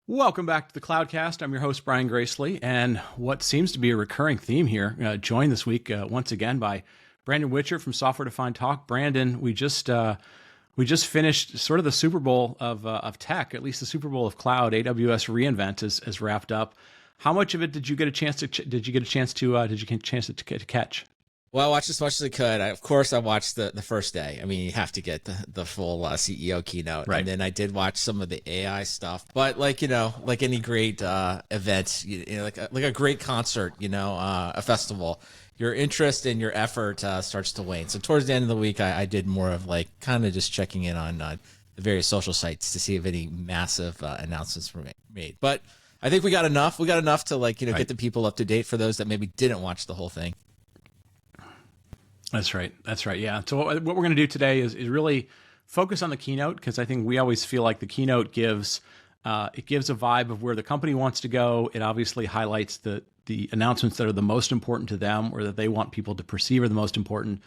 Welcome back to the Cloudcast. I'm your host, Brian Gracely, and what seems to be a recurring theme here, joined this week once again by Brandon Witcher from Software Defined Talk. Brandon, we just finished sort of the Super Bowl of tech, at least the Super Bowl of cloud. AWS reInvent is wrapped up. How much of it did you get a chance to catch? Well, I watched as much as I could. Of course, I watched the first day. I mean, you have to get the full CEO keynote. Right. And then I did watch some of the AI stuff. But like any great event, like a great concert, a festival, your interest and your effort starts to wane. So towards the end of the week, I did more of like kind of just checking in on the various social sites to see if any massive announcements were made. But I think we got enough. We got enough to get the people up to date for those that maybe didn't watch the whole thing. That's right. Yeah. So what we're going to do today is really focus on the keynote, because I think we always feel like the keynote gives a vibe of where the company wants to go. It obviously highlights the announcements that are the most important to them, or that they want people to perceive are the most important.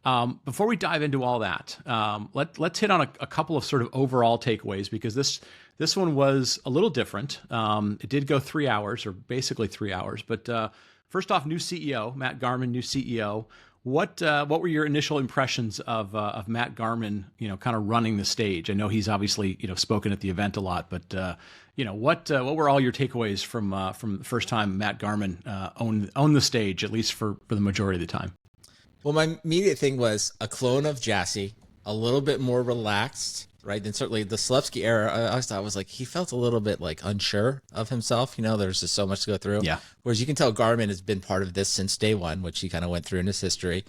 Before we dive into all that, let's hit on a couple of sort of overall takeaways, because this one was a little different. It did go 3 hours, or basically 3 hours. But first off, new CEO, Matt Garman, new CEO. What were your initial impressions of Matt Garman, kind of running the stage? I know he's obviously, spoken at the event a lot, but what were all your takeaways from the first time Matt Garman owned the stage, at least for the majority of the time? Well, my immediate thing was a clone of Jassy, a little bit more relaxed, right? Then certainly the Selipsky era, I always thought was like, he felt a little bit like unsure of himself. There's just so much to go through. Yeah. Whereas you can tell Garman has been part of this since day one, which he kind of went through in his history.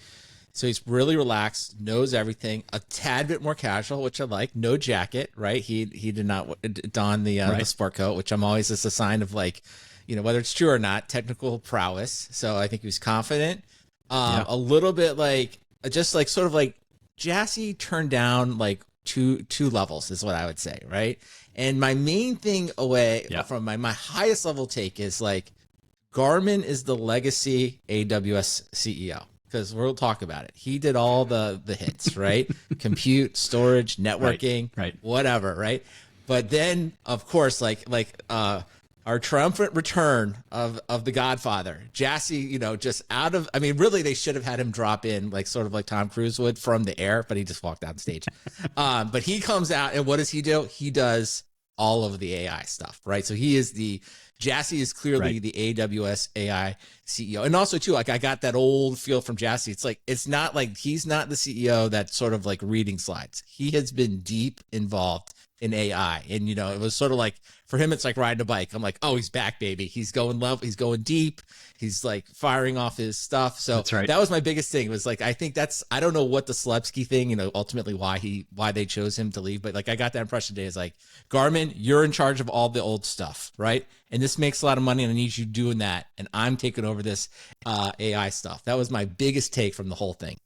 So he's really relaxed, knows everything, a tad bit more casual, which I like. No jacket, right? He did not don the sport coat, which I'm always just a sign of whether it's true or not, technical prowess. So I think he was confident. A little bit sort of like Jassy turned down two levels is what I would say, right? And my main thing from my highest level take is Garman is the legacy AWS CEO, because we'll talk about it. He did all the hits, right? Compute, storage, networking, right, whatever, right? But then, of course, our triumphant return of the Godfather, Jassy, just really they should have had him drop in sort of like Tom Cruise would from the air, but he just walked on stage. But he comes out, and what does he do? He does all of the AI stuff, right? So Jassy is clearly the AWS AI CEO. And also too, I got that old feel from Jassy. It's not like he's not the CEO that's sort of reading slides. He has been deep involved in AI. And, it was sort of for him, it's like riding a bike. I'm like, oh, he's back, baby. He's going level. He's going deep. He's firing off his stuff. So that's right. That was my biggest thing. It was I think I don't know what the Selipsky thing, ultimately why they chose him to leave. But I got that impression today. It's Garman, you're in charge of all the old stuff, right? And this makes a lot of money, and I need you doing that. And I'm taking over this AI stuff. That was my biggest take from the whole thing.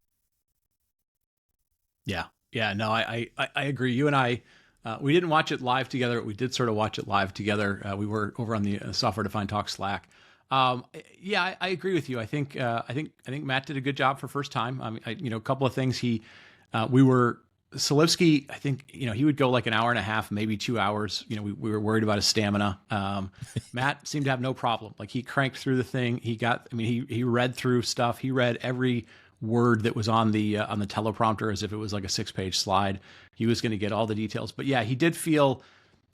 Yeah. No, I agree. You and I, we didn't watch it live together. We did sort of watch it live together. We were over on the Software Defined Talk Slack. I agree with you. I think Matt did a good job for first time. A couple of things Selipsky, I think, he would go an hour and a half, maybe 2 hours. We were worried about his stamina. Matt seemed to have no problem. He cranked through the thing. He read through stuff. He read every word that was on the teleprompter as if it was a 6-page slide. He was going to get all the details. But yeah, he did feel,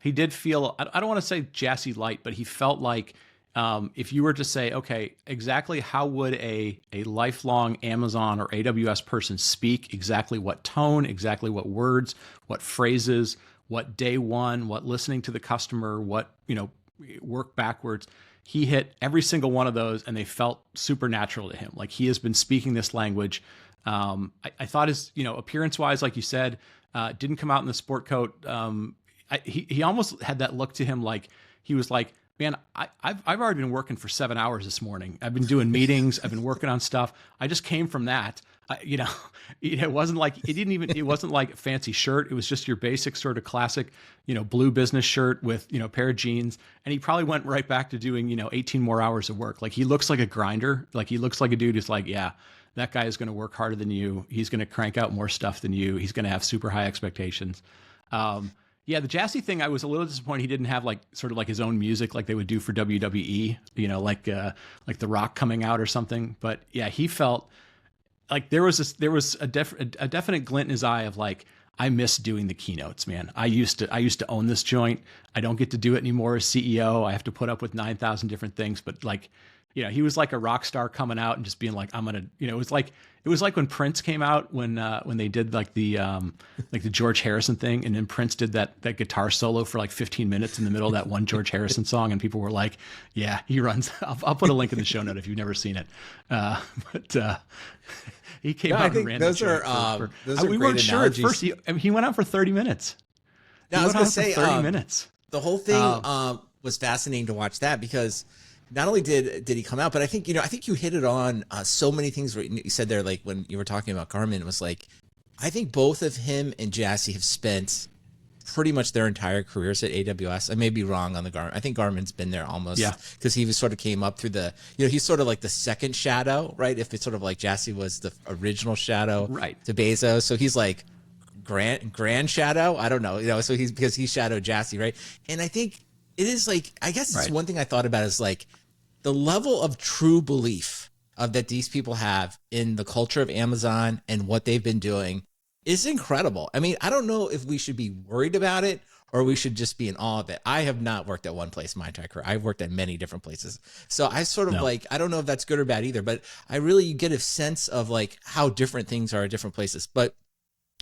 I don't want to say Jassy light, but he felt like, if you were to say, okay, exactly how would a lifelong Amazon or AWS person speak, exactly what tone, exactly what words, what phrases, what day one, what listening to the customer, what, work backwards, he hit every single one of those, and they felt supernatural to him. He has been speaking this language. I thought his, appearance wise, like you said, didn't come out in the sport coat. He almost had that look to him. He was like, man, I've already been working for 7 hours this morning. I've been doing meetings. I've been working on stuff. I just came from that. It wasn't it wasn't like a fancy shirt. It was just your basic sort of classic, blue business shirt with, a pair of jeans. And he probably went right back to doing, 18 more hours of work. He looks like a grinder. He looks like a dude who's yeah, that guy is going to work harder than you. He's going to crank out more stuff than you. He's going to have super high expectations. Yeah, the Jassy thing, I was a little disappointed he didn't have like sort of like his own music like they would do for WWE, like The Rock coming out or something. But yeah, he felt like there was a definite glint in his eye of like, I miss doing the keynotes, man. I used to own this joint. I don't get to do it anymore as CEO. I have to put up with 9,000 different things. But like, he was like a rock star coming out and just being like, I'm gonna, it was like when Prince came out when they did like the George Harrison thing, and then Prince did that guitar solo for like 15 minutes in the middle of that one George Harrison song, and people were like, yeah, he runs. I'll put a link in the show note if you've never seen it. But he came out and ran. Those are we weren't sure at first. He went out for 30 minutes. Now, I was going to say 30 minutes. The whole thing was fascinating to watch that, because not only did he come out, but I think you hit it on so many things. Where you said there, like when you were talking about Garman, it was like, I think both of him and Jassy have spent pretty much their entire careers at AWS. I may be wrong on the Garman. I think Garman's been there almost, because he was sort of came up through the, he's sort of like the second shadow, right? If it's sort of like Jassy was the original shadow, right, to Bezos, so he's like grand shadow. I don't know, so because he shadowed Jassy, right? And I think it is like, I guess it's one thing I thought about is like the level of true belief that these people have in the culture of Amazon and what they've been doing is incredible. I mean, I don't know if we should be worried about it or we should just be in awe of it. I have not worked at one place my entire career. I've worked at many different places. So I sort of like, I don't know if that's good or bad either, but I really get a sense of like how different things are at different places. But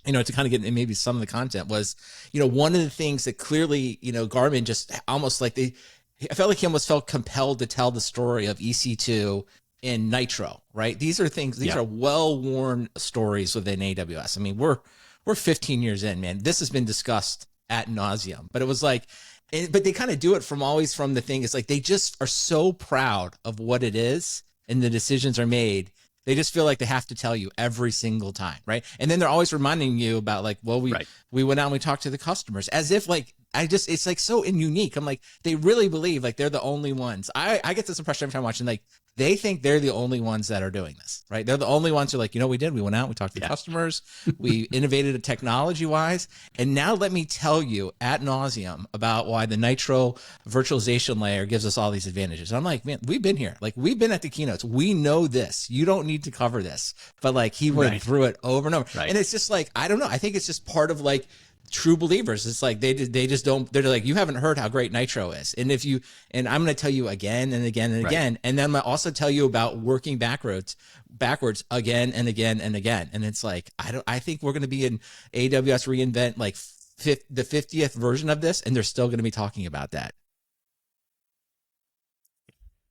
to kind of get into maybe some of the content was, one of the things that clearly, Garmin just almost like I felt like he almost felt compelled to tell the story of EC2 and Nitro, right? These are things, these are well-worn stories within AWS. I mean, we're 15 years in, man. This has been discussed ad nauseum, but it was like, but they kind of do it from the thing. It's like, they just are so proud of what it is and the decisions are made. They just feel like they have to tell you every single time, right? And then they're always reminding you about like, well, we went out and we talked to the customers, as if like, it's like so unique. I'm like, they really believe like they're the only ones. I get this impression every time watching, like they think they're the only ones that are doing this, right? They're the only ones who are like, we did, we went out, we talked to the customers, we innovated it technology wise. And now let me tell you ad nauseum about why the Nitro virtualization layer gives us all these advantages. And I'm like, man, we've been here. Like we've been at the keynotes. We know this. You don't need to cover this. But like he went through it over and over. Right. And it's just like, I don't know. I think it's just part of like true believers. It's like they just don't, they're like, you haven't heard how great Nitro is. And and I'm going to tell you again and again and again. And then I'm going to also tell you about working backwards again and again and again. And it's like, I think we're going to be in AWS reInvent, like the 50th version of this. And they're still going to be talking about that.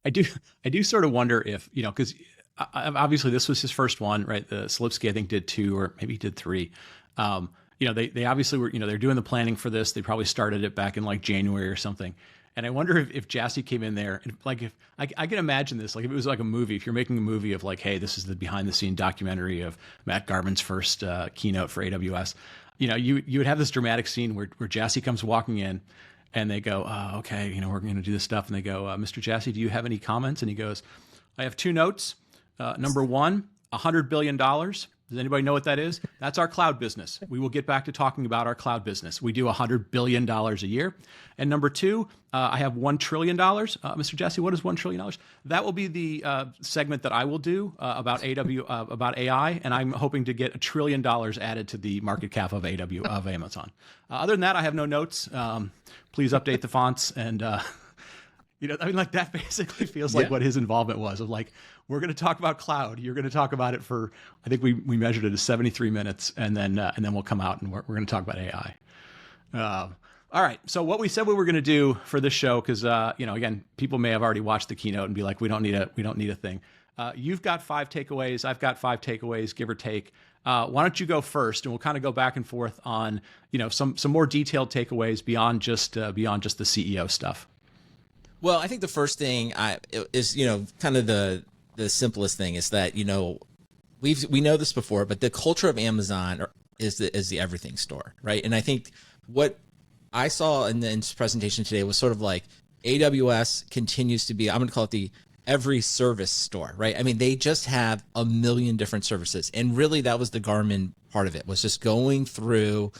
I do sort of wonder if, cause obviously this was his first one, right? The Slipsky, I think, did 2 or maybe he did 3. They obviously were, they're doing the planning for this. They probably started it back in like January or something. And I wonder if Jassy came in there and like, if I can imagine this, like if it was like a movie, if you're making a movie of like, hey, this is the behind the scene documentary of Matt Garman's first keynote for AWS, you would have this dramatic scene where Jassy comes walking in and they go, okay, we're going to do this stuff. And they go, Mr. Jassy, do you have any comments? And he goes, I have 2 notes. Number 1, $100 billion. Does anybody know what that is? That's our cloud business. We will get back to talking about our cloud business. We do $100 billion a year. And number 2, I have $1 trillion. Mr. Jassy, what is $1 trillion? That will be the segment that I will do about AI, and I'm hoping to get $1 trillion added to the market cap of Amazon. Other than that, I have no notes. Please update the fonts and. Like that basically feels like what his involvement was of like, we're going to talk about cloud. You're going to talk about it for, I think we measured it as 73 minutes and then we'll come out and we're going to talk about AI. All right. So what we said we were going to do for this show, cause again, people may have already watched the keynote and be like, we don't need a thing. You've got 5 takeaways. I've got 5 takeaways, give or take. Why don't you go first and we'll kind of go back and forth on, some more detailed takeaways beyond just the CEO stuff. Well, I think the first thing is, kind of the simplest thing is that, we know this before, but the culture of Amazon is the everything store, right? And I think what I saw in the presentation today was sort of like AWS continues to be, I'm going to call it the every service store, right? I mean, they just have a million different services. And really that was the Garmin part of it, was just going through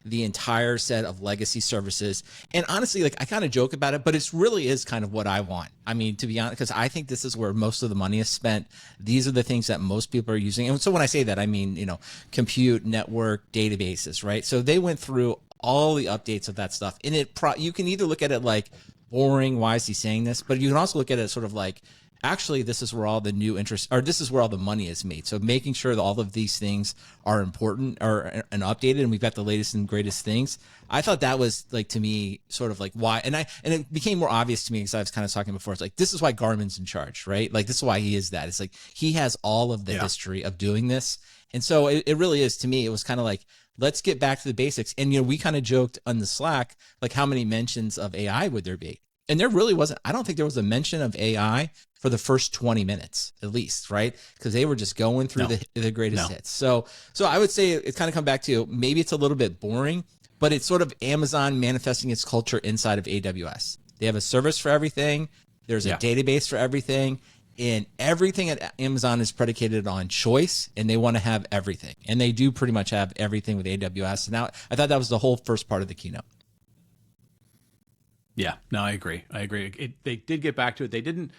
the entire set of legacy services. And honestly, like I kind of joke about it, but it really is kind of what I want. I mean, to be honest, because I think this is where most of the money is spent. These are the things that most people are using. And so when I say that, I mean, you know, compute, network, databases, right? So they went through all the updates of that stuff. And you can either look at it like boring, why is he saying this? But you can also look at it sort of like, actually, this is where all the new interest, or this is where all the money is made. So making sure that all of these things are important and updated, and we've got the latest and greatest things. I thought that was like, to me, sort of like why, and it became more obvious to me because I was kind of talking before. It's like, this is why Garman's in charge, right? Like this is why he is that. It's like he has all of the history of doing this, and so it really is, to me. It was kind of like, let's get back to the basics. And you know, we kind of joked on the Slack, like how many mentions of AI would there be? And there really wasn't. I don't think there was a mention of AI for the first 20 minutes, at least, right? Because they were just going through the greatest hits. So I would say it's kind of come back to, maybe it's a little bit boring, but it's sort of Amazon manifesting its culture inside of AWS. They have a service for everything. There's a database for everything. And everything at Amazon is predicated on choice, and they want to have everything. And they do pretty much have everything with AWS. And now I thought that was the whole first part of the keynote. Yeah, no, I agree. They did get back to it. They didn't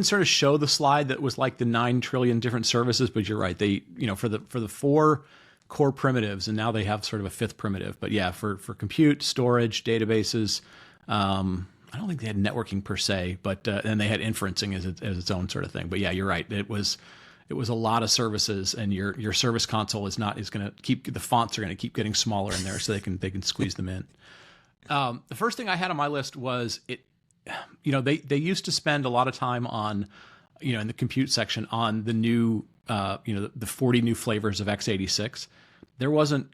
sort of show the slide that was like the 9 trillion different services, but you're right. They, you know, for the 4 core primitives, and now they have sort of a 5th primitive. But yeah, for compute, storage, databases, I don't think they had networking per se, but and they had inferencing as its own sort of thing. But yeah, you're right. It was a lot of services, and your service console is going to keep, the fonts are going to keep getting smaller in there, so they can squeeze them in. The first thing I had on my list was they used to spend a lot of time on, you know, in the compute section on the new, the 40 new flavors of x86. There wasn't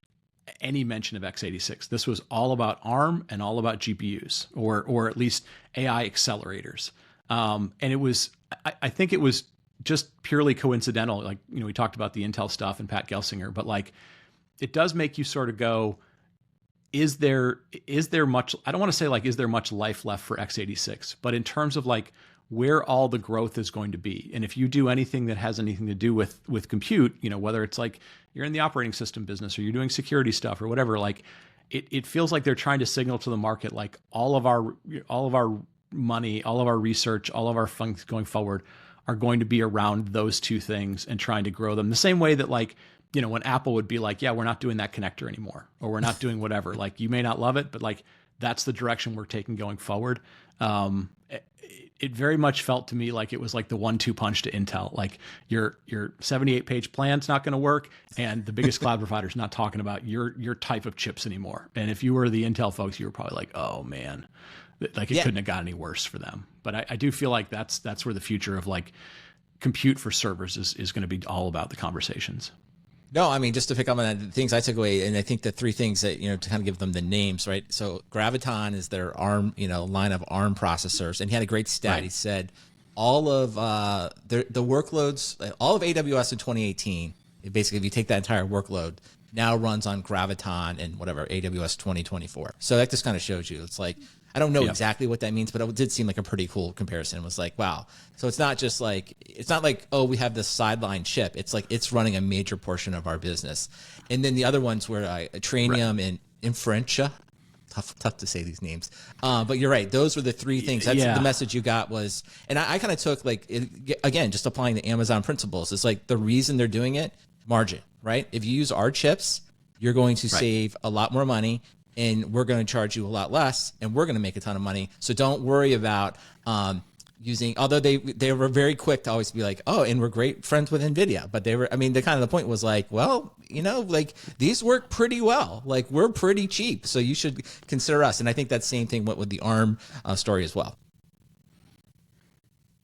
any mention of x86. This was all about ARM and all about GPUs, or at least AI accelerators. And it was, I think it was just purely coincidental. Like, you know, we talked about the Intel stuff and Pat Gelsinger, but like, it does make you sort of go, is there much, I don't want to say like, is there much life left for x86, but in terms of like where all the growth is going to be. And if you do anything that has anything to do with compute, you know, whether it's like you're in the operating system business or you're doing security stuff or whatever, like it feels like they're trying to signal to the market, like all of our money, all of our research, all of our funds going forward are going to be around those two things and trying to grow them the same way that, like, you know, when Apple would be like, yeah, we're not doing that connector anymore, or we're not doing whatever, like you may not love it, but like that's the direction we're taking going forward. It very much felt to me like it was like the 1-2 punch to Intel. Like your 78-page plan's not going to work, and the biggest cloud provider's not talking about your type of chips anymore. And if you were the Intel folks, you were probably like, oh man, like it couldn't have got any worse for them. But I do feel like that's where the future of like compute for servers is going to be all about the conversations. No, I mean, just to pick up on that, the things I took away, and I think the 3 things that, you know, to kind of give them the names, right? So Graviton is their ARM, you know, line of ARM processors. And he had a great stat. Right. He said all of the workloads, all of AWS in 2018, basically if you take that entire workload, now runs on Graviton and whatever, AWS 2024. So that just kind of shows you, it's like, I don't know exactly what that means, but it did seem like a pretty cool comparison. It was like, wow. So it's not like, oh, we have this sideline chip. It's like, it's running a major portion of our business. And then the other ones were Tranium and Inferentia. Tough to say these names. But you're right. Those were the 3 things. That's the message you got was, and I kind of took like, again, just applying the Amazon principles. It's like the reason they're doing it, margin, right? If you use our chips, you're going to save a lot more money, and we're going to charge you a lot less, and we're going to make a ton of money. So don't worry about using, although they were very quick to always be like, oh, and we're great friends with NVIDIA. But they were, I mean, the kind of the point was like, well, you know, like these work pretty well. Like we're pretty cheap, so you should consider us. And I think that same thing went with the ARM story as well.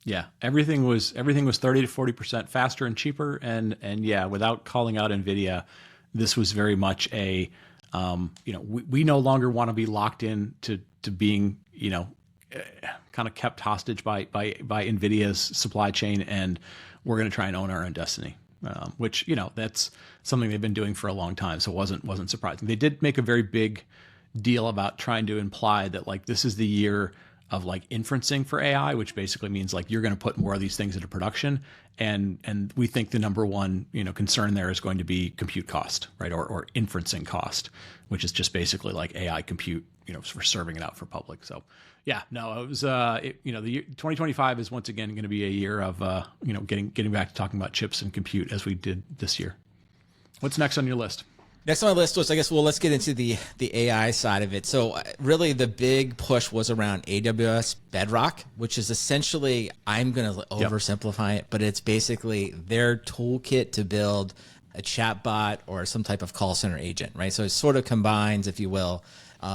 Yeah, everything was 30 to 40% faster and cheaper. And yeah, without calling out NVIDIA, this was very much a, you know, we no longer want to be locked in to being, you know, kind of kept hostage by NVIDIA's supply chain, and we're going to try and own our own destiny. Which, you know, that's something they've been doing for a long time, so it wasn't surprising. They did make a very big deal about trying to imply that like this is the year like inferencing for AI, which basically means like you're going to put more of these things into production. And we think the number one, concern there is going to be compute cost, right? Or inferencing cost, which is just basically like AI compute, for serving it out for public. So yeah, no, it was, the year 2025 is once again going to be a year of, getting back to talking about chips and compute as we did this year. What's next on your list? Next on my list was, I guess, well, let's get into the AI side of it. So really the big push was around AWS Bedrock, which is essentially, I'm going to oversimplify it, but it's basically their toolkit to build a chatbot or some type of call center agent, right? So it sort of combines, if you will,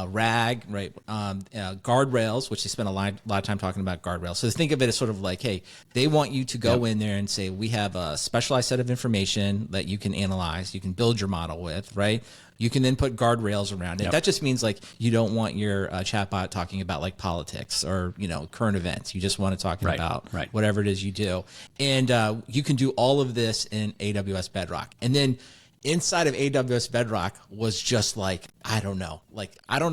RAG, right? Guardrails, which they spent a lot of time talking about guardrails. So think of it as sort of like, hey, they want you to go in there and say, we have a specialized set of information that you can analyze, you can build your model with, right? You can then put guardrails around it. That just means like you don't want your chatbot talking about like politics or current events. You just want to talk about whatever it is you do, and you can do all of this in AWS Bedrock, and then inside of AWS Bedrock was just like, I don't know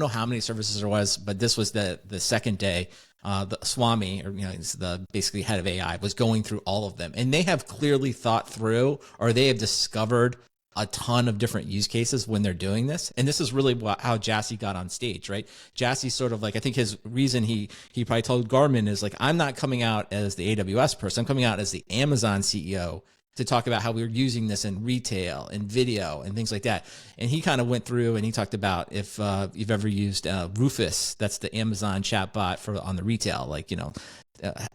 how many services there was, but this was the second day. The Swami, or it's the basically head of AI, was going through all of them, and they have clearly thought through, or they have discovered a ton of different use cases when they're doing this. And this is really how Jassy got on stage, right? Jassy sort of like, I think his reason he probably told Garman is like, I'm not coming out as the AWS person, I'm coming out as the Amazon CEO to talk about how we're using this in retail and video and things like that. And he kind of went through and he talked about if you've ever used Rufus, that's the Amazon chatbot on the retail, like,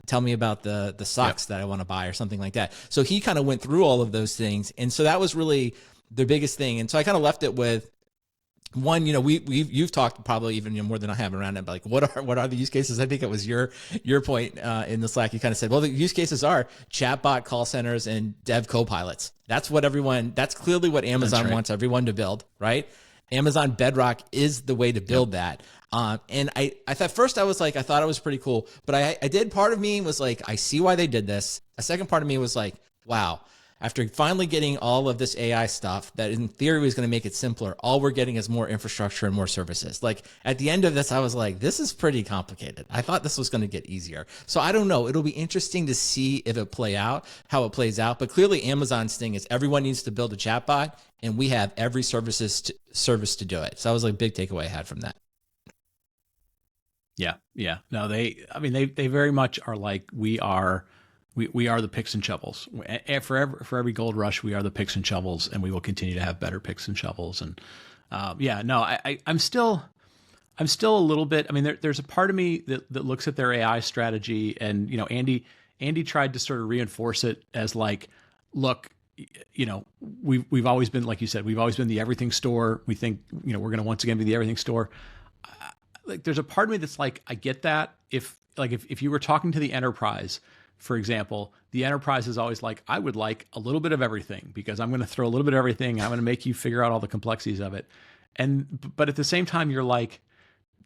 tell me about the socks that I want to buy or something like that. So he kind of went through all of those things. And so that was really the biggest thing. And so I kind of left it with one, you've talked probably even more than I have around it, but like what are the use cases? I think it was your point in the Slack. You kind of said, well, the use cases are chatbot call centers and dev co-pilots. That's clearly what Amazon wants everyone to build, right? Amazon Bedrock is the way to build that. And I thought first I thought it was pretty cool, but I did, part of me was like, I see why they did this. A second part of me was like, wow, after finally getting all of this AI stuff that in theory was going to make it simpler, all we're getting is more infrastructure and more services. Like at the end of this, I was like, this is pretty complicated. I thought this was going to get easier. So I don't know. It'll be interesting to see if how it plays out. But clearly Amazon's thing is everyone needs to build a chatbot, and we have every service to do it. So that was like a big takeaway I had from that. Yeah. No, they very much are like, we are the picks and shovels. For every gold rush, we are the picks and shovels, and we will continue to have better picks and shovels. And I'm still a little bit. I mean, there's a part of me that looks at their AI strategy, and Andy tried to sort of reinforce it as like, look, we've always been, like you said, we've always been the everything store. We think we're going to once again be the everything store. Like, there's a part of me that's like, I get that. If you were talking to the enterprise, for example, the enterprise is always like, I would like a little bit of everything, because I'm going to throw a little bit of everything. I'm going to make you figure out all the complexities of it. But at the same time, you're like,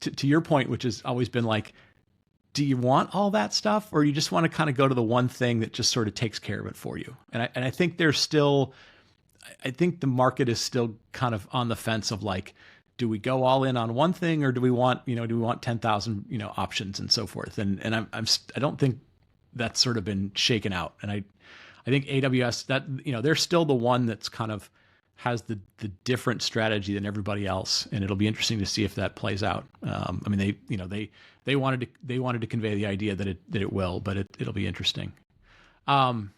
to your point, which has always been like, do you want all that stuff, or you just want to kind of go to the one thing that just sort of takes care of it for you? And I think I think the market is still kind of on the fence of like, do we go all in on one thing, or do we want 10,000, options and so forth? And I don't think that's sort of been shaken out. And I think AWS, that, they're still the one that's kind of has the different strategy than everybody else. And it'll be interesting to see if that plays out. I mean, they wanted to convey the idea that it will, but it'll be interesting. The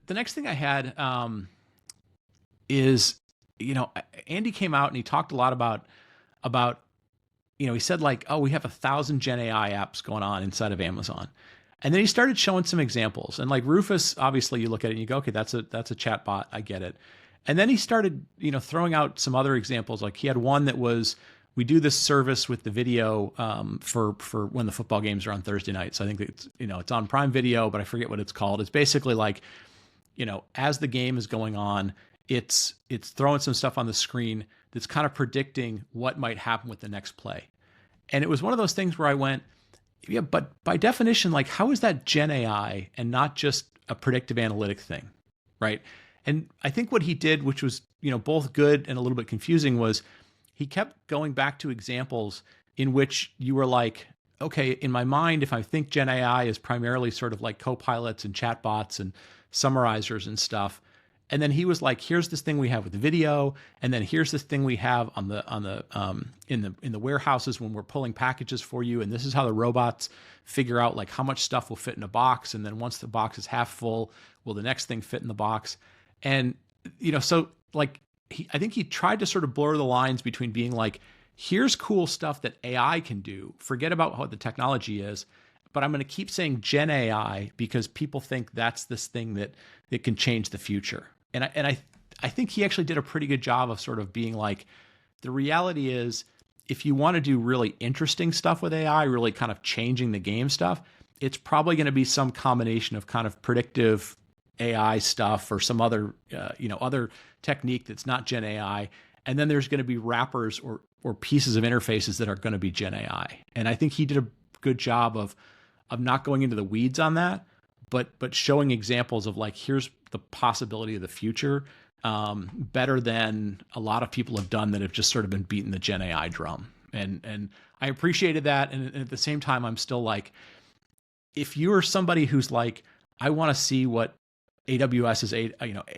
next thing I had is, Andy came out and he talked a lot about he said like, oh, we have 1,000 Gen AI apps going on inside of Amazon. And then he started showing some examples. And like Rufus, obviously you look at it and you go, okay, that's a chat bot. I get it. And then he started, throwing out some other examples. Like he had one that was, we do this service with the video for when the football games are on Thursday nights. I think it's, it's on Prime Video, but I forget what it's called. It's basically like, as the game is going on, it's throwing some stuff on the screen that's kind of predicting what might happen with the next play. And it was one of those things where I went, yeah, but by definition, like, how is that Gen AI and not just a predictive analytic thing, right? And I think what he did, which was, both good and a little bit confusing, was he kept going back to examples in which you were like, okay, in my mind, if I think Gen AI is primarily sort of like co-pilots and chatbots and summarizers and stuff, and then he was like, here's this thing we have with video, and then here's this thing we have on the in the warehouses when we're pulling packages for you, and this is how the robots figure out like how much stuff will fit in a box, and then once the box is half full, will the next thing fit in the box? And so like I think he tried to sort of blur the lines between being like, here's cool stuff that AI can do. Forget about what the technology is, but I'm going to keep saying Gen AI because people think that's this thing that can change the future. And I think he actually did a pretty good job of sort of being like, the reality is, if you want to do really interesting stuff with AI, really kind of changing the game stuff, it's probably going to be some combination of kind of predictive AI stuff or some other, other technique that's not Gen AI. And then there's going to be wrappers or pieces of interfaces that are going to be Gen AI. And I think he did a good job of not going into the weeds on that, but showing examples of like, here's the possibility of the future, better than a lot of people have done that have just sort of been beating the Gen AI drum. And I appreciated that. And at the same time, I'm still like, if you're somebody who's like, I want to see what AWS's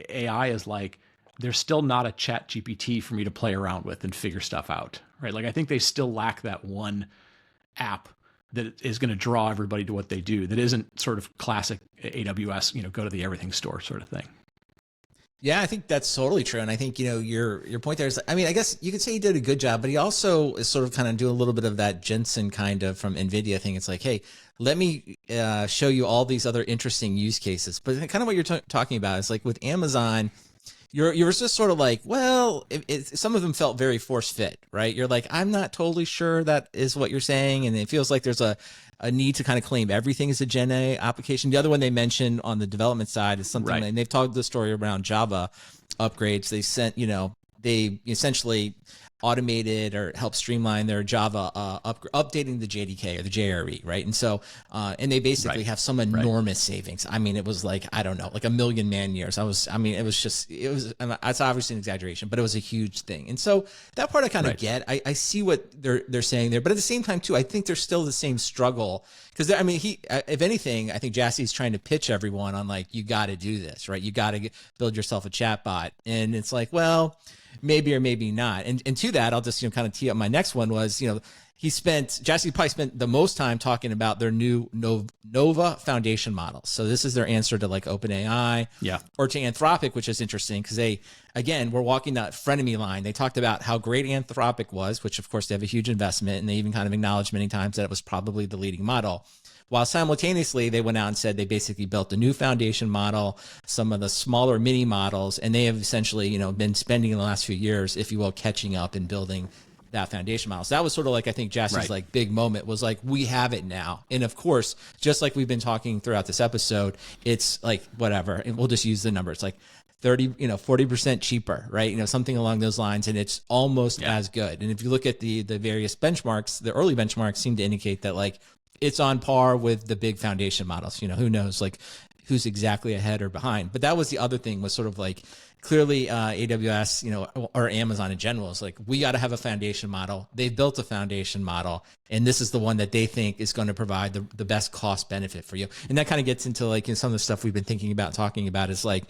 AI is like, there's still not a chat GPT for me to play around with and figure stuff out, right? Like, I think they still lack that one app that is going to draw everybody to what they do, that isn't sort of classic AWS, go to the everything store sort of thing. Yeah, I think that's totally true. And I think, your point there is, I mean, I guess you could say he did a good job, but he also is sort of kind of doing a little bit of that Jensen kind of from NVIDIA thing. It's like, hey, let me show you all these other interesting use cases. But kind of what you're talking about is like with Amazon, you're just sort of like, well, some of them felt very force fit, right? You're like, I'm not totally sure that is what you're saying. And it feels like there's a need to kind of claim everything as a Gen A application. The other one they mentioned on the development side is something, right, and they've told the story around Java upgrades. They sent, they essentially automated or helped streamline their Java updating the JDK or the JRE, right? And so, and they basically have some enormous savings. I mean, it was like, I don't know, like 1 million man years. It's obviously an exaggeration, but it was a huge thing. And so that part I kind of get. I see what they're saying there, but at the same time too, I think there's still the same struggle because I mean, if anything, I think Jassy's trying to pitch everyone on like, you got to do this, right? You got to build yourself a chatbot, and it's like, well, maybe or maybe not. And to that, I'll just kind of tee up my next one was, Jassy probably spent the most time talking about their new Nova foundation model. So this is their answer to like OpenAI or to Anthropic, which is interesting because they, again, were walking that frenemy line. They talked about how great Anthropic was, which of course they have a huge investment, and they even kind of acknowledged many times that it was probably the leading model. While simultaneously, they went out and said they basically built a new foundation model, some of the smaller mini models, and they have essentially, been spending in the last few years, if you will, catching up and building that foundation model. So that was sort of like, I think Jassy's like big moment was like, we have it now. And of course, just like we've been talking throughout this episode, it's like whatever, and we'll just use the number. It's like 40% cheaper, right? Something along those lines. And it's almost as good. And if you look at the various benchmarks, the early benchmarks seem to indicate that like, it's on par with the big foundation models. Who knows like who's exactly ahead or behind. But that was the other thing was sort of like clearly AWS, or Amazon in general is like, we got to have a foundation model. They've built a foundation model, and this is the one that they think is going to provide the best cost benefit for you. And that kind of gets into like some of the stuff we've been talking about is like,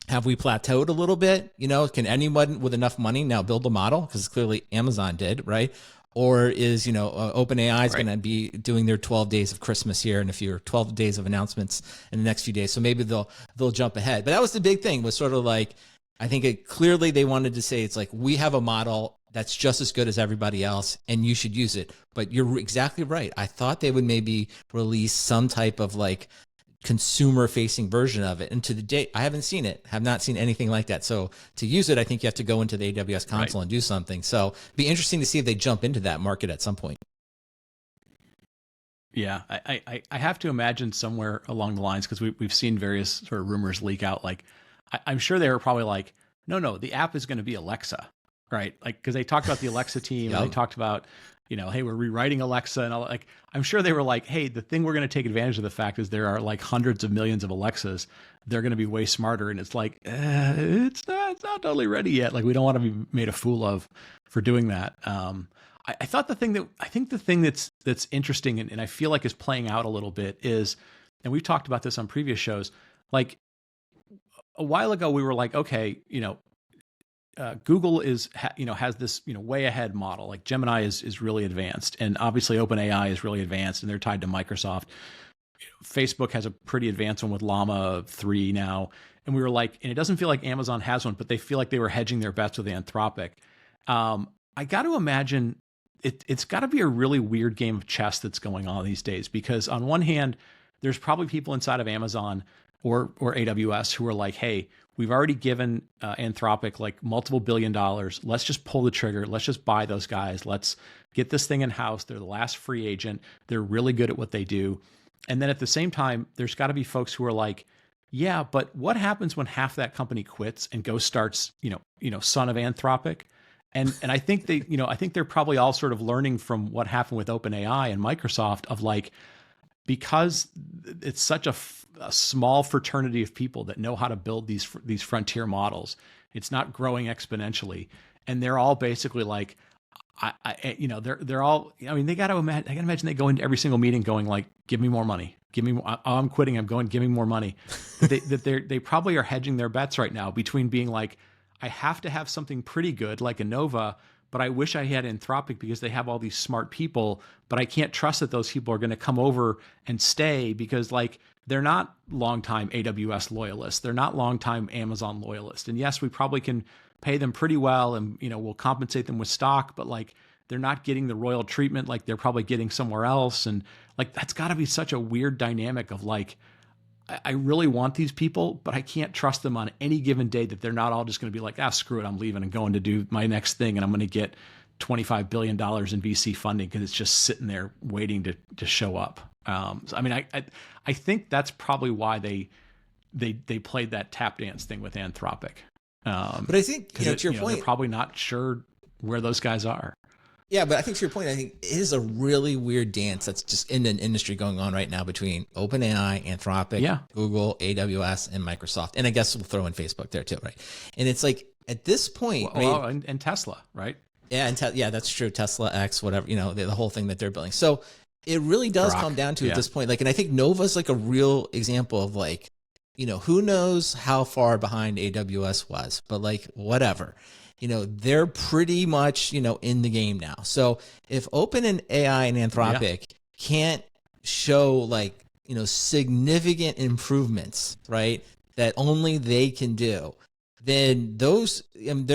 have we plateaued a little bit? Can anyone with enough money now build a model? Because clearly Amazon did, right? Or is, OpenAI is going to be doing their 12 days of Christmas here in a few, or 12 days of announcements in the next few days. So maybe they'll jump ahead. But that was the big thing, was sort of like, I think clearly they wanted to say, it's like, we have a model that's just as good as everybody else and you should use it. But you're exactly right. I thought they would maybe release some type of like consumer facing version of it. And to the date, I haven't seen it, have not seen anything like that. So to use it, I think you have to go into the AWS console and do something. So it'd be interesting to see if they jump into that market at some point. Yeah, I have to imagine somewhere along the lines, because we've seen various sort of rumors leak out. Like, I'm sure they were probably like, no, the app is going to be Alexa, right? Like, because they talked about the Alexa team, and they talked about, hey, we're rewriting Alexa, and all. Like, I'm sure they were like, hey, the thing we're going to take advantage of the fact is there are like hundreds of millions of Alexas. They're going to be way smarter, and it's like, it's not totally ready yet. Like, we don't want to be made a fool of for doing that. I thought the thing that's interesting and I feel like is playing out a little bit is, and we've talked about this on previous shows, like a while ago we were like, okay, Google has this, way ahead model. Like Gemini is really advanced, and obviously OpenAI is really advanced, and they're tied to Microsoft. Facebook has a pretty advanced one with Llama 3 now. And we were like, and it doesn't feel like Amazon has one, but they feel like they were hedging their bets with Anthropic. I got to imagine it's got to be a really weird game of chess that's going on these days, because on one hand, there's probably people inside of Amazon or AWS who are like, hey, we've already given Anthropic like multiple $1 billion. Let's just pull the trigger. Let's just buy those guys. Let's get this thing in house. They're the last free agent. They're really good at what they do. And then at the same time, there's got to be folks who are like, yeah, but what happens when half that company quits and goes starts, son of Anthropic? And I think I think they're probably all sort of learning from what happened with OpenAI and Microsoft of like, because it's such a small fraternity of people that know how to build these frontier models. It's not growing exponentially, and they're all basically like, they're all. I mean, I can imagine they go into every single meeting going like, "Give me more money. Give me more. I'm quitting. I'm going. Give me more money." They probably are hedging their bets right now between being like, I have to have something pretty good like a Nova, but I wish I had Anthropic because they have all these smart people, but I can't trust that those people are going to come over and stay because like they're not longtime AWS loyalists. They're not longtime Amazon loyalists. And yes, we probably can pay them pretty well and, we'll compensate them with stock, but like they're not getting the royal treatment like they're probably getting somewhere else. And like, that's got to be such a weird dynamic of like, I really want these people, but I can't trust them on any given day that they're not all just going to be like, screw it, I'm leaving and going to do my next thing. And I'm going to get $25 billion in VC funding because it's just sitting there waiting to show up. So, I mean, I think that's probably why they played that tap dance thing with Anthropic. But I think, to your point, they're probably not sure where those guys are. Yeah, but I think to your point, I think it is a really weird dance that's just in an industry going on right now between OpenAI, Anthropic, Google, AWS, and Microsoft. And I guess we'll throw in Facebook there too, right? And it's like at this point, and Tesla, right? Yeah, yeah, that's true. Tesla, X, whatever, the whole thing that they're building. So it really does come down to at this point, like, and I think Nova's like a real example of like, who knows how far behind AWS was, but like whatever. They're pretty much, in the game now. So if OpenAI and Anthropic can't show like, significant improvements, right, that only they can do, then and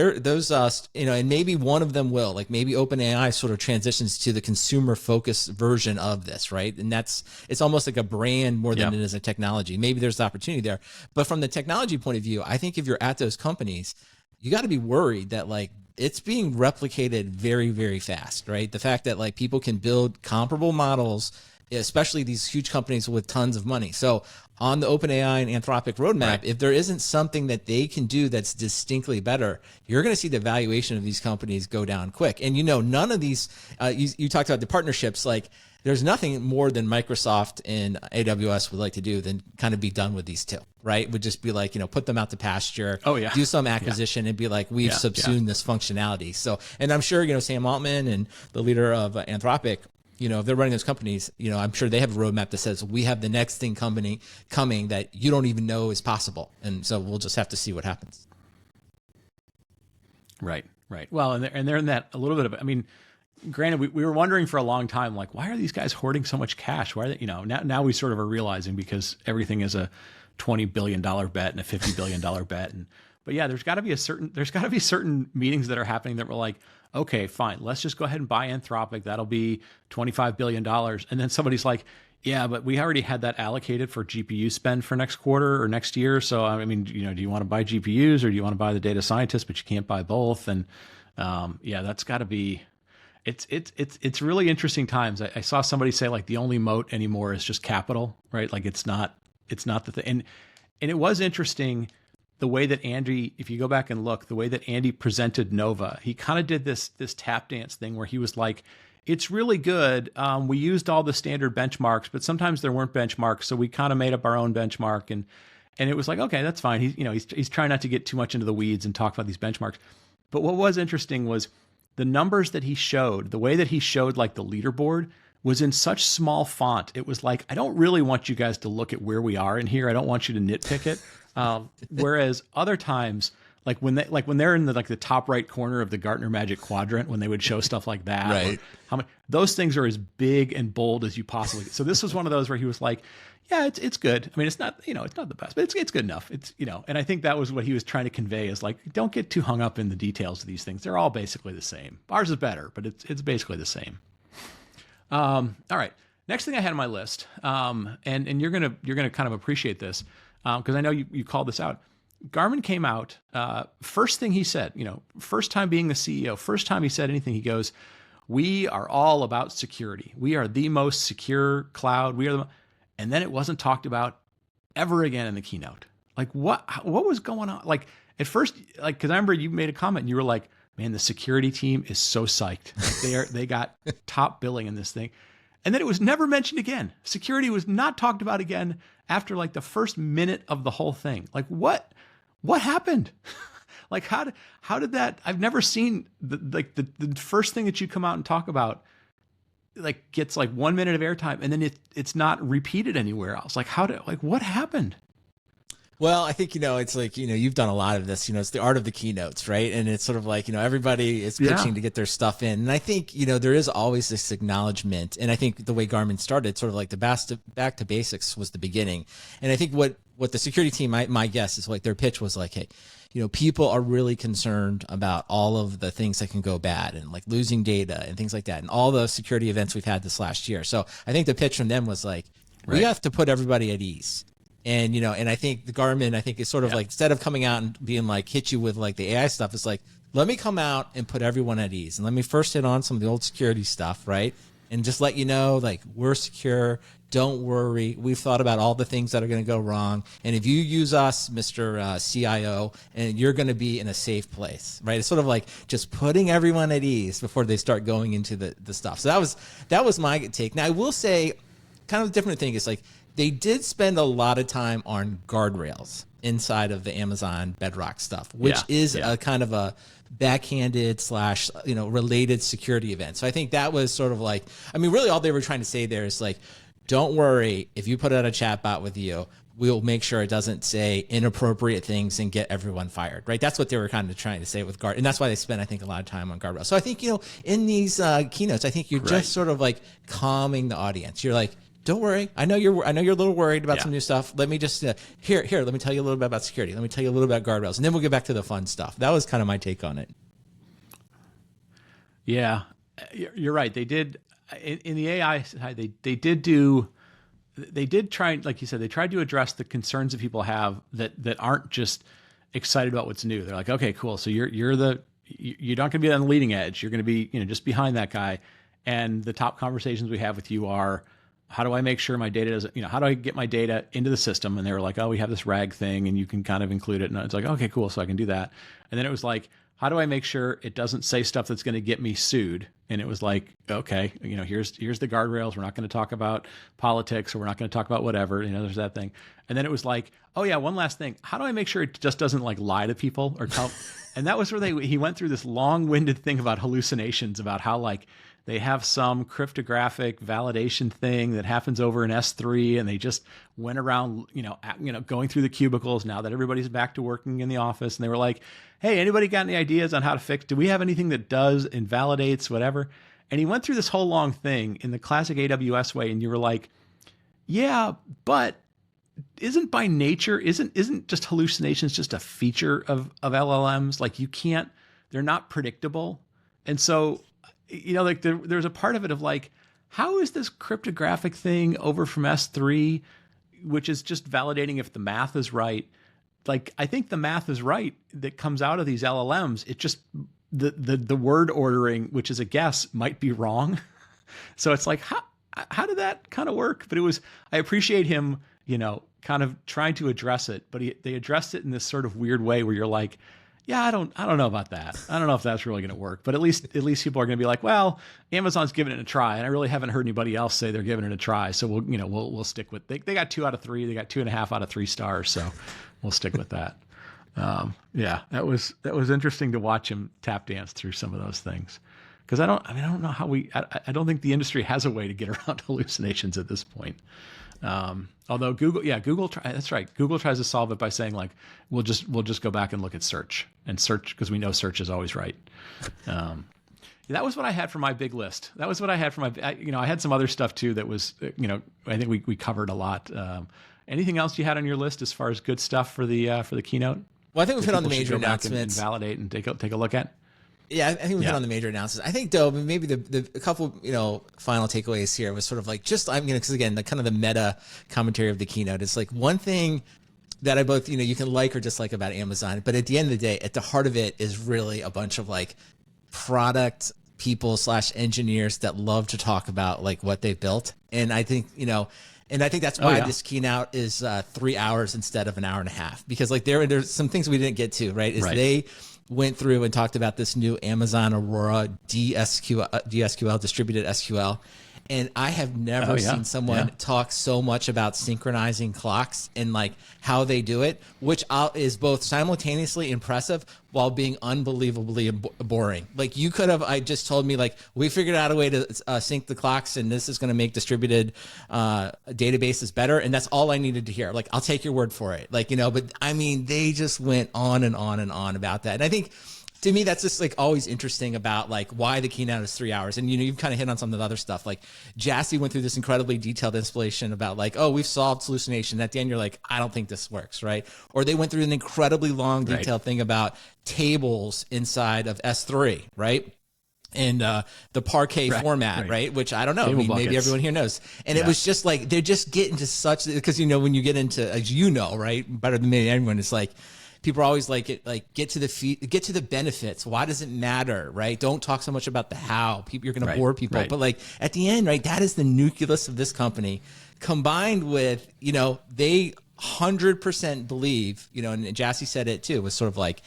maybe one of them will, like maybe OpenAI sort of transitions to the consumer focused version of this, right? And it's almost like a brand more than it is a technology. Maybe there's the opportunity there. But from the technology point of view, I think if you're at those companies, you got to be worried that like it's being replicated very, very fast, right? The fact that like people can build comparable models, especially these huge companies with tons of money. So on the OpenAI and Anthropic roadmap, if there isn't something that they can do that's distinctly better, you're going to see the valuation of these companies go down quick. And none of these, you talked about the partnerships, like there's nothing more than Microsoft and AWS would like to do than kind of be done with these two, right? Would just be like, put them out to pasture, do some acquisition and be like, we've subsumed this functionality. So, and I'm sure, Sam Altman and the leader of Anthropic, if they're running those companies, I'm sure they have a roadmap that says we have the next thing coming that you don't even know is possible. And so we'll just have to see what happens. Right. Well, and they're in that a little bit of, I mean, granted, we were wondering for a long time, like, why are these guys hoarding so much cash? Why are they, now we sort of are realizing because everything is a $20 billion bet and a $50 billion bet. But yeah, there's got to be certain meetings that are happening that we're like, okay, fine, let's just go ahead and buy Anthropic. That'll be $25 billion. And then somebody's like, yeah, but we already had that allocated for GPU spend for next quarter or next year. So, I mean, do you want to buy GPUs or do you want to buy the data scientists, but you can't buy both? And that's got to be, it's really interesting times. I saw somebody say like the only moat anymore is just capital, right? Like it's not the thing. And it was interesting the way that Andy, if you go back and look, the way that Andy presented Nova, he kind of did this tap dance thing where he was like, it's really good. We used all the standard benchmarks, but sometimes there weren't benchmarks. So we kind of made up our own benchmark and it was like, okay, that's fine. He's trying not to get too much into the weeds and talk about these benchmarks. But what was interesting was the numbers that he showed, the way that he showed like the leaderboard was in such small font. It was like, I don't really want you guys to look at where we are in here. I don't want you to nitpick it. Whereas other times, like when they're in the top right corner of the Gartner Magic Quadrant, when they would show stuff like that, right? Those things are as big and bold as you possibly. So this was one of those where he was like, yeah, it's good. I mean, it's not the best, but it's good enough. It's and I think that was what he was trying to convey is like, don't get too hung up in the details of these things. They're all basically the same. Ours is better, but it's basically the same. All right. Next thing I had on my list, and you're gonna kind of appreciate this because I know you called this out. Garman came out. First thing he said, first time being the CEO, first time he said anything, he goes, "We are all about security. We are the most secure cloud. And then it wasn't talked about ever again in the keynote. Like what was going on? Like at first, like because I remember you made a comment and you were like, "Man, the security team is so psyched. They got top billing in this thing." And then it was never mentioned again. Security was not talked about again after like the first minute of the whole thing. Like what happened? Like how did that? I've never seen the first thing that you come out and talk about like gets like 1 minute of airtime and then it's not repeated anywhere else. Like what happened? Well, I think, it's like, you've done a lot of this, it's the art of the keynotes, right? And it's sort of like, everybody is pitching to get their stuff in. And I think, there is always this acknowledgement. And I think the way Garmin started, sort of like the back to basics was the beginning. And I think what the security team, my guess is like their pitch was like, hey, people are really concerned about all of the things that can go bad and like losing data and things like that and all the security events we've had this last year. So I think the pitch from them was like, we have to put everybody at ease. And, and I think the Garmin, is sort of like, instead of coming out and being like, hit you with like the AI stuff, it's like, let me come out and put everyone at ease. And let me first hit on some of the old security stuff, right? And just let you know, like, we're secure. Don't worry. We've thought about all the things that are going to go wrong. And if you use us, Mr. CIO, and you're going to be in a safe place, right? It's sort of like just putting everyone at ease before they start going into the stuff. So that was my take. Now, I will say kind of a different thing is like, they did spend a lot of time on guardrails inside of the Amazon Bedrock stuff, which is a kind of a backhanded / related security event. So I think that was sort of like, really all they were trying to say there is like, don't worry, if you put out a chatbot with you, we'll make sure it doesn't say inappropriate things and get everyone fired, right? That's what they were kind of trying to say with guard. And that's why they spent, I think, a lot of time on guardrails. So I think, in these keynotes, I think you're just sort of like calming the audience. You're like, don't worry. I know you're a little worried about some new stuff. Let me just here. Let me tell you a little bit about security. Let me tell you a little about guardrails, and then we'll get back to the fun stuff. That was kind of my take on it. Yeah, you're right. They did in the AI side. They did try, like you said, they tried to address the concerns that people have that aren't just excited about what's new. They're like, okay, cool. So you're not going to be on the leading edge. You're going to be just behind that guy. And the top conversations we have with you are, how do I make sure my data doesn't, how do I get my data into the system? And they were like, oh, we have this RAG thing and you can kind of include it. And it's like, okay, cool. So I can do that. And then it was like, how do I make sure it doesn't say stuff that's going to get me sued? And it was like, okay, here's the guardrails. We're not going to talk about politics, or we're not going to talk about whatever, there's that thing. And then it was like, oh yeah, one last thing. How do I make sure it just doesn't like lie to people or tell? And that was where he went through this long-winded thing about hallucinations, about how like, they have some cryptographic validation thing that happens over in S3, and they just went around, going through the cubicles now that everybody's back to working in the office. And they were like, hey, anybody got any ideas on how to fix? Do we have anything that does invalidates whatever? And he went through this whole long thing in the classic AWS way. And you were like, yeah, but isn't just hallucinations just a feature of LLMs? Like they're not predictable. And so, like there's a part of it of like, how is this cryptographic thing over from S3, which is just validating if the math is right? Like, I think the math is right that comes out of these LLMs. It just, the word ordering, which is a guess, might be wrong. So it's like, how did that kind of work? But I appreciate him, kind of trying to address it, but they addressed it in this sort of weird way where you're like, yeah, I don't know about that. I don't know if that's really going to work, but at least people are going to be like, well, Amazon's giving it a try. And I really haven't heard anybody else say they're giving it a try. So we'll stick with, they got 2 out of 3. They got 2.5 out of 3 stars. So we'll stick with that. Yeah, that was interesting to watch him tap dance through some of those things. Because I don't know how I don't think the industry has a way to get around hallucinations at this point. Although that's right. Google tries to solve it by saying like, we'll just go back and look at search because we know search is always right. That was what I had for my big list. That was what I had for my, I had some other stuff too that was, I think we covered a lot. Anything else you had on your list as far as good stuff for the keynote? Well, I think we've hit on the People should major go back announcements. and validate and take a look at. Yeah, I think we've hit on the major announcements. I think though, maybe the a couple, final takeaways here was sort of like because again, the kind of the meta commentary of the keynote is like one thing that I both, you can like or dislike about Amazon, but at the end of the day, at the heart of it is really a bunch of like product people / engineers that love to talk about like what they built. And I think, and I think that's why this keynote is 3 hours instead of an hour and a half, because like there's some things we didn't get to, right? They went through and talked about this new Amazon Aurora DSQL, distributed SQL. And I have never seen someone talk so much about synchronizing clocks and like how they do it, which is both simultaneously impressive while being unbelievably boring. Like you could have, I just told me like, we figured out a way to sync the clocks and this is going to make distributed databases better. And that's all I needed to hear. Like, I'll take your word for it. Like, but I mean, they just went on and on and on about that. And I think, to me, that's just like always interesting about like why the keynote is 3 hours. And, you've kind of hit on some of the other stuff. Like Jassy went through this incredibly detailed explanation about like, oh, we've solved hallucination. At the end, you're like, I don't think this works, right? Or they went through an incredibly long, detailed thing about tables inside of S3, right? And the Parquet format, right? Which I don't know. Maybe everyone here knows. And it was just like, they're just getting to such, because, when you get into, as right, better than me, everyone, it's like, people are always like, get to the benefits. Why does it matter, right? Don't talk so much about the how. You're going to bore people. But like at the end, right, that is the nucleus of this company, combined with, they 100% believe, and Jassy said it too, was sort of like,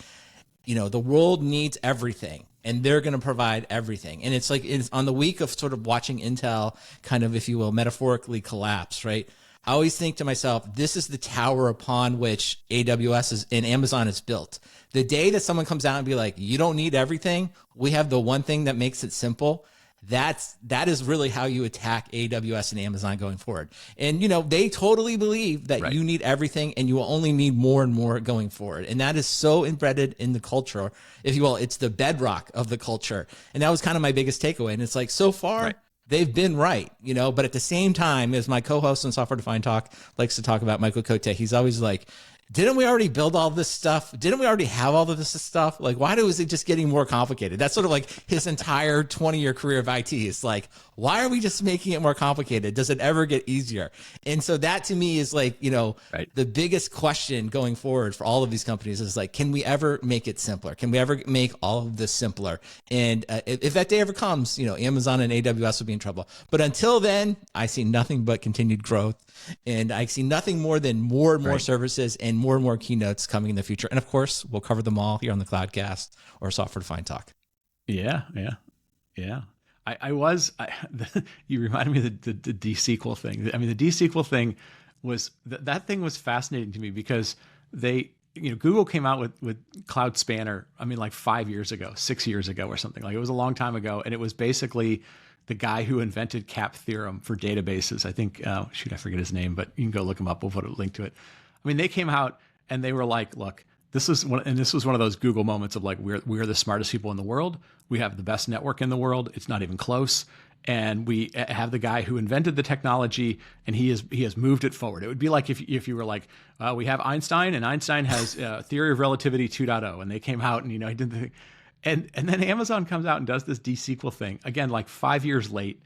the world needs everything and they're going to provide everything. And it's like, it's on the week of sort of watching Intel kind of, if you will, metaphorically collapse, right? I always think to myself, this is the tower upon which AWS and Amazon is built. The day that someone comes out and be like, you don't need everything, we have the one thing that makes it simple. That is really how you attack AWS and Amazon going forward. And, they totally believe that you need everything and you will only need more and more going forward. And that is so embedded in the culture, if you will. It's the bedrock of the culture. And that was kind of my biggest takeaway. And it's like, so far, they've been right, but at the same time, as my co-host on Software Defined Talk likes to talk about, Michael Cote, he's always like, didn't we already build all this stuff? Didn't we already have all of this stuff? Like, why is it just getting more complicated? That's sort of like his entire 20-year career of IT. It's like, why are we just making it more complicated? Does it ever get easier? And so that to me is like, the biggest question going forward for all of these companies is like, can we ever make it simpler? Can we ever make all of this simpler? And if that day ever comes, Amazon and AWS will be in trouble. But until then, I see nothing but continued growth. And I see nothing more than more and more services and more keynotes coming in the future. And of course, we'll cover them all here on the Cloudcast or Software Defined Talk. Yeah. You reminded me of the DSQL thing. I mean, the DSQL thing was, that thing was fascinating to me because Google came out with Cloud Spanner, like 5 years ago, 6 years ago or something. Like, it was a long time ago. And it was basically the guy who invented CAP theorem for databases. I think, I forget his name, but you can go look him up. We'll put a link to it. I mean, they came out and they were like, look, this was one of those Google moments of like, we're the smartest people in the world. We have the best network in the world. It's not even close. And we have the guy who invented the technology, and he has moved it forward. It would be like if you were like, we have Einstein, and Einstein has theory of relativity 2.0, and they came out and he did the thing. And then Amazon comes out and does this DSQL thing again, like 5 years late.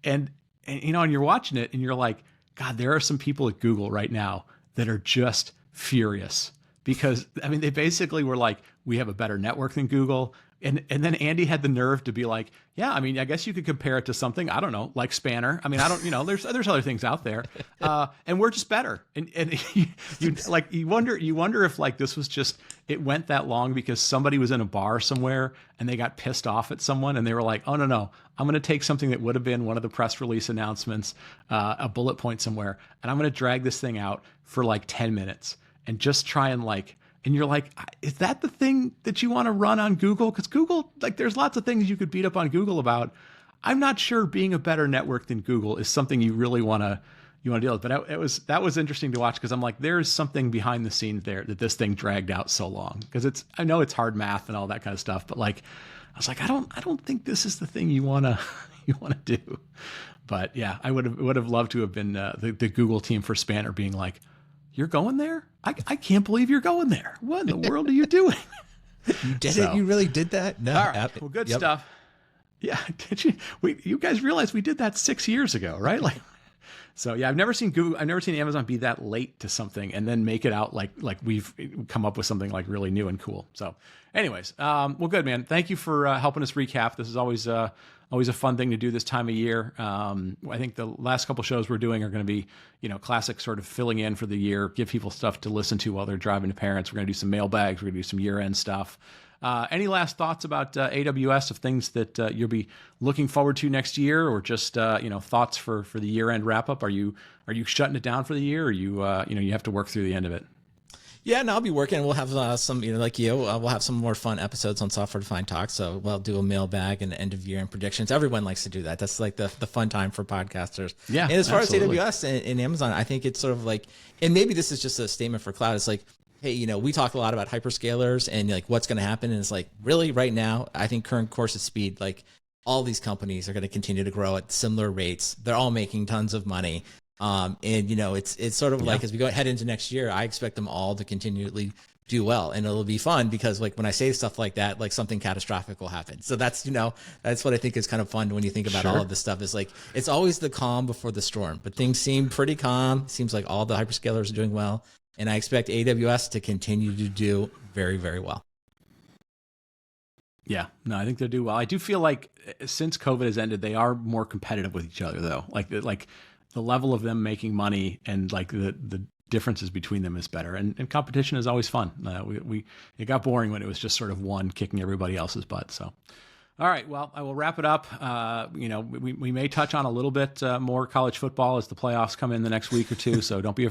And you're watching it and you're like, God, there are some people at Google right now that are just furious because they basically were like, we have a better network than Google. And then Andy had the nerve to be like, yeah, I guess you could compare it to something, I don't know, like Spanner. There's other things out there, and we're just better. And you wonder if like this was just, it went that long because somebody was in a bar somewhere and they got pissed off at someone and they were like, oh no, I'm going to take something that would have been one of the press release announcements, a bullet point somewhere, and I'm going to drag this thing out for like 10 minutes and just try and like and you're like, is that the thing that you want to run on Google? Because Google, like, there's lots of things you could beat up on Google about. I'm not sure being a better network than Google is something you really want to deal with. But that was interesting to watch, because I'm like, there's something behind the scenes there that this thing dragged out so long. Because I know it's hard math and all that kind of stuff, but like, I was like, I don't think this is the thing you wanna do. But yeah, I would have loved to have been the Google team for Spanner being like, you're going there? I can't believe you're going there. What in the world are you doing? You did it? You really did that? No. All right. Well, good stuff. Yeah. Did you? You guys realize we did that 6 years ago, right? Like, so yeah, I've never seen Amazon be that late to something and then make it out like we've come up with something like really new and cool. So anyways, well, good, man. Thank you for helping us recap. This is always a fun thing to do this time of year. I think the last couple shows we're doing are going to be, classic sort of filling in for the year, give people stuff to listen to while they're driving to parents. We're going to do some mailbags. We're going to do some year-end stuff. Any last thoughts about AWS, of things that you'll be looking forward to next year, or just thoughts for the year-end wrap-up? Are you shutting it down for the year, or you have to work through the end of it? Yeah, no, I'll be working. We'll have some, like you, we'll have some more fun episodes on Software Defined Talk. So we'll do a mailbag and end of year and predictions. Everyone likes to do that. That's like the fun time for podcasters. Yeah. And as far absolutely. as AWS and Amazon, I think it's sort of like, and maybe this is just a statement for cloud. It's like, hey, we talk a lot about hyperscalers and like what's going to happen. And it's like, really right now, I think current course of speed, like all these companies are going to continue to grow at similar rates. They're all making tons of money. And it's sort of like, as we head into next year, I expect them all to continually do well, and it'll be fun because like when I say stuff like that, like something catastrophic will happen. So that's what I think is kind of fun when you think about all of this stuff, is like, it's always the calm before the storm, but things seem pretty calm. Seems like all the hyperscalers are doing well, and I expect AWS to continue to do very, very well. Yeah, no, I think they'll do well. I do feel like since COVID has ended, they are more competitive with each other, though. Like the level of them making money and like the differences between them is better. And competition is always fun. It got boring when it was just sort of one kicking everybody else's butt. So, all right, well, I will wrap it up. We may touch on a little bit more college football as the playoffs come in the next week or two. So don't be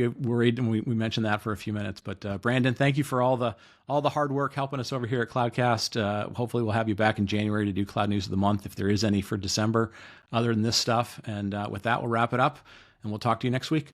worried. And we mentioned that for a few minutes. But Brandon, thank you for all the hard work helping us over here at Cloudcast. Hopefully we'll have you back in January to do Cloud News of the Month, if there is any for December, other than this stuff. And with that, we'll wrap it up, and we'll talk to you next week.